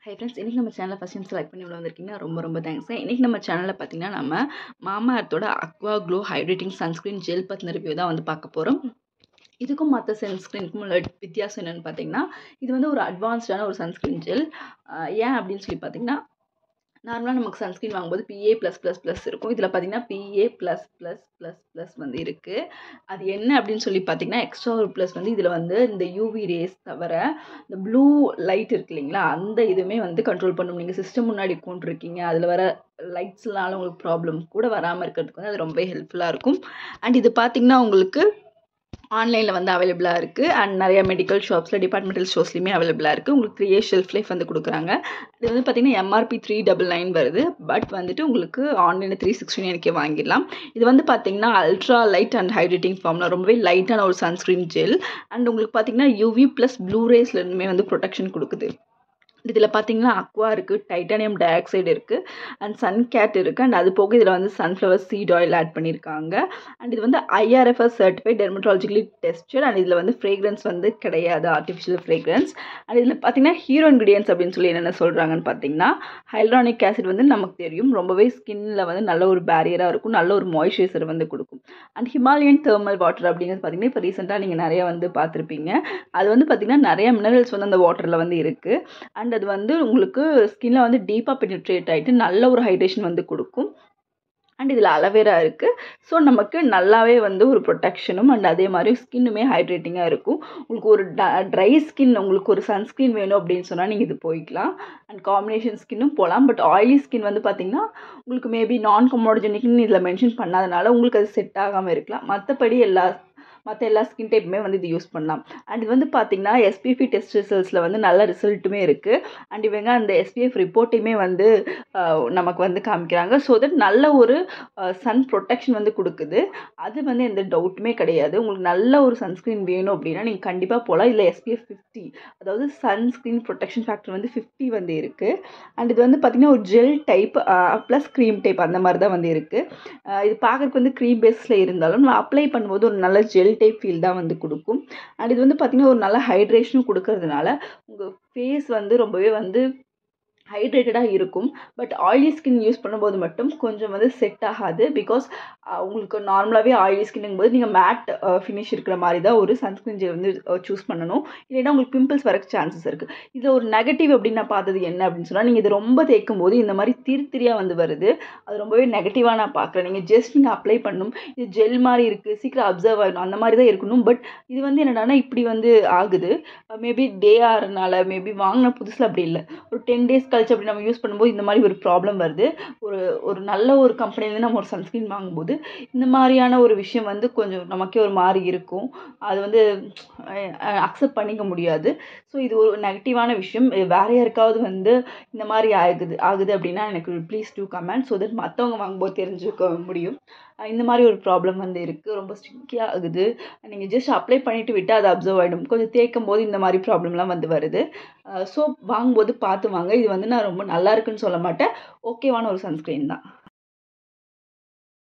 Hi friends, இன்றைக்கி நம்ம சேனலை ஃபஸ்ட் டைம் செலக்ட் பண்ணி உள்ள வந்திருக்கீங்கன்னா ரொம்ப தேங்க்ஸ். இன்றைக்கி நம்ம சேனலில் பார்த்தீங்கன்னா நம்ம மாமா எர்த்தோட aqua glow hydrating sunscreen gel பற்றின ரிவ்யூ தான் வந்து பார்க்க போகிறோம். இதுக்கும் மற்ற சன்ஸ்க்ரீனுக்கும் உள்ள வித்தியாசம் என்னென்னு பார்த்தீங்கன்னா, இது வந்து ஒரு அட்வான்ஸ்டான ஒரு சன்ஸ்க்ரீன் ஜெல். ஏன் அப்படின்னு சொல்லி பார்த்தீங்கன்னா, நார்மலாக நமக்கு சன்ஸ்க்ரீன் வாங்கும்போது PA+++ இருக்கும். இதில் பார்த்தீங்கன்னா PA++++ வந்து இருக்குது. அது என்ன அப்படின்னு சொல்லி பார்த்தீங்கன்னா, எக்ஸ்ட்ரா ஒரு ப்ளஸ் வந்து இதில் வந்து இந்த யூவி ரேஸ் தவிர இந்த ப்ளூ லைட் இருக்கு இல்லைங்களா, அந்த இதுவுமே வந்து கண்ட்ரோல் பண்ணும். நீங்கள் சிஸ்டம் முன்னாடி உட்காந்துருக்கீங்க, அதில் வர லைட்ஸ்னால உங்களுக்கு ப்ராப்ளம் கூட வராமல் இருக்கிறதுக்கு வந்து அது ரொம்ப ஹெல்ப்ஃபுல்லாக இருக்கும். அண்ட் இது பார்த்தீங்கன்னா உங்களுக்கு ஆன்லைனில் வந்து அவைலபிளாக இருக்குது. அண்ட் நிறைய மெடிக்கல் ஷாப்ஸில், டிபார்ட்மெண்டல் ஸ்டோர்ஸ்லையுமே அவைலபிளாக இருக்குது. உங்களுக்கு 3 இயர்ஸ் ஷெல்ஃப் லைஃப் வந்து கொடுக்குறாங்க. இது வந்து பார்த்தீங்கன்னா MRP 399 வருது. பட் வந்துட்டு உங்களுக்கு ஆன்லைனில் 369 வாங்கிடலாம். இது வந்து பார்த்தீங்கன்னா அல்ட்ரா லைட் அண்ட் ஹைட்ரேட்டிங் ஃபார்மில் ரொம்பவே லைட்டான ஒரு சன்ஸ்க்ரீன் ஜெல். அண்ட் உங்களுக்கு பார்த்தீங்கன்னா UV + ப்ளூ ரேஸ்லேருந்துமே வந்து ப்ரொடெக்ஷன் கொடுக்குது. இதில் பார்த்தீங்கன்னா அக்வா இருக்குது, டைட்டானியம் டை ஆக்சைடு இருக்குது, அண்ட் சன்கேட் இருக்குது. அண்ட் அது போக இதில் வந்து சன்ஃப்ளவர் சீட் ஆயில் ஆட் பண்ணியிருக்காங்க. அண்ட் இது வந்து IRFS certified dermatologically tested. And இதில் வந்து ஃப்ரேக்ரன்ஸ் வந்து கிடையாது, ஆர்டிஃபிஷியல் ஃப்ரேக்ரன்ஸ். அண்ட் இதில் பார்த்தீங்கன்னா ஹீரோ இன்க்ரீடியன்ஸ் அப்படின்னு சொல்லி என்னென்ன சொல்கிறாங்கன்னு பார்த்தீங்கன்னா, ஹைலரானிக் ஆசிட் வந்து நமக்கு தெரியும் ரொம்பவே ஸ்கின்னில் வந்து நல்ல ஒரு பேரியராக இருக்கும், நல்ல ஒரு மாய்ஸ்சரைசர் வந்து கொடுக்கும். அண்ட் ஹிமாலயன் தெர்மல் வாட்டர் அப்படிங்கிறது பார்த்தீங்கன்னா இப்போ ரீசெண்டாக நீங்கள் நிறைய வந்து பார்த்துருப்பீங்க. அது வந்து பார்த்தீங்கன்னா நிறைய மினரல்ஸ் வந்து அந்த வாட்டரில் வந்து இருக்குது. அண்ட் அது வந்து உங்களுக்கு ஸ்கின்ல வந்து டீப்பாக பெனிட்ரேட் ஆகிட்டு நல்ல ஒரு ஹைட்ரேஷன் வந்து கொடுக்கும். அண்ட் இதில் அலோவேரா இருக்குது. ஸோ நமக்கு நல்லாவே வந்து ஒரு ப்ரொடெக்ஷனும் அண்ட் அதே மாதிரி ஸ்கின்னுமே ஹைட்ரேட்டிங்காக இருக்கும். உங்களுக்கு ஒரு ட்ரை ஸ்கின், உங்களுக்கு ஒரு சன்ஸ்க்ரீன் வேணும் அப்படின்னு சொன்னால் நீங்கள் இது போய்க்கலாம். அண்ட் காம்பினேஷன் ஸ்கின்னும் போகலாம். பட் ஆயிலி ஸ்கின் வந்து பார்த்திங்கன்னா உங்களுக்கு மேபி நான் கமோடஜெனிக்னு இதில் மென்ஷன் பண்ணாதனால உங்களுக்கு அது செட் ஆகாமல் இருக்கலாம். மற்ற எல்லா ஸ்கின் டைப்புமே வந்து இது யூஸ் பண்ணலாம். அண்ட் இது வந்து பார்த்தீங்கன்னா SPF டெஸ்ட் ரிசல்ட்ஸில் வந்து நல்ல ரிசல்ட்டுமே இருக்குது. அண்ட் இவங்க அந்த SPF ரிப்போர்ட்டையுமே வந்து நமக்கு வந்து காமிக்கிறாங்க. ஸோ தட் நல்ல ஒரு சன் ப்ரொடெக்ஷன் வந்து கொடுக்குது. அது வந்து எந்த டவுட்டுமே கிடையாது. உங்களுக்கு நல்ல ஒரு சன்ஸ்க்ரீன் வேணும் அப்படின்னா நீங்கள் கண்டிப்பாக போகலாம். இல்லை SPF 50, அதாவது சன்ஸ்க்ரீன் ப்ரொடெக்ஷன் ஃபேக்டர் வந்து 50 வந்து இருக்குது. அண்ட் இது வந்து பார்த்திங்கன்னா ஒரு gel type plus cream type அந்த மாதிரி தான் வந்து இருக்குது. இது பார்க்குறதுக்கு வந்து க்ரீம் பேஸில் இருந்தாலும் நான் அப்ளை பண்ணும்போது ஒரு நல்ல ஜெல் டைப் ஃபீல் தான் வந்து கொடுக்கும். அண்ட் இது வந்து பார்த்திங்கன்னா ஒரு நல்ல ஹைட்ரேஷனும் கொடுக்கறதுனால உங்கள் ஃபேஸ் வந்து ரொம்பவே வந்து ஹைட்ரேட்டடாக இருக்கும். பட் ஆயிலி ஸ்கின் யூஸ் பண்ணும்போது மட்டும் கொஞ்சம் வந்து செட் ஆகாது. பிகாஸ் உங்களுக்கு நார்மலாகவே ஆயிலி ஸ்கின்னுங்கும்போது நீங்கள் மேட் ஃபினிஷ் இருக்கிற மாதிரி தான் ஒரு சன்ஸ்க்ரீன் ஜெல் வந்து சூஸ் பண்ணணும். இல்லைன்னா உங்களுக்கு பிம்பிள்ஸ் வரக்கு சான்சஸ் இருக்குது. இதில் ஒரு நெகட்டிவ் அப்படின்னு நான் பார்த்தது என்ன அப்படின்னு சொன்னால், நீங்கள் இது ரொம்ப தேய்க்கும் போது இந்த மாதிரி திரியாக வந்து வருது. அது ரொம்பவே நெகட்டிவாக நான் பார்க்குறேன். நீங்கள் அப்ளை பண்ணணும், இது ஜெல் மாதிரி இருக்குது, சீக்கிரம் அப்சர்வ் ஆகிடும், அந்த மாதிரி தான் இருக்கணும். பட் இது வந்து என்னடானா இப்படி வந்து ஆகுது. மேபி டே ஆகிறனால, மேபி வாங்கின புதுசில் அப்படி இல்லை, ஒரு 10 days கழிச்சு அப்படி நம்ம யூஸ் பண்ணும்போது இந்த மாதிரி ஒரு ப்ராப்ளம் வருது. ஒரு நல்ல ஒரு கம்பெனிலேருந்து நம்ம ஒரு சன்ஸ்க்ரீன் வாங்கும்போது இந்த மாதிரியான ஒரு விஷயம் வந்து கொஞ்சம் நமக்கே ஒரு மாதிரி இருக்கும். அது வந்து அக்செப்ட் பண்ணிக்க முடியாது. ஸோ இது ஒரு நெகட்டிவான விஷயம். வேறு யாருக்காவது வந்து இந்த மாதிரி ஆகுது அப்படின்னா எனக்கு please do comment, so that மற்றவங்க வாங்கும்போது தெரிஞ்சுக்க முடியும். இந்த மாதிரி ஒரு ப்ராப்ளம் வந்து இருக்குது. ரொம்ப ஸ்டிக்கியாக ஆகுது. நீங்கள் ஜஸ்ட் அப்ளை பண்ணிவிட்டு விட்டால் அது அப்சர்வ் ஆகிடும். கொஞ்சம் தேய்க்கும் போது இந்த மாதிரி ப்ராப்ளம்லாம் வந்து வருது. ஸோ வாங்கும்போது பார்த்து வாங்க. இது வந்து நான் ரொம்ப நல்லா இருக்குன்னு சொல்ல மாட்டேன், ஓகேவான ஒரு சன்ஸ்க்ரீன் தான்.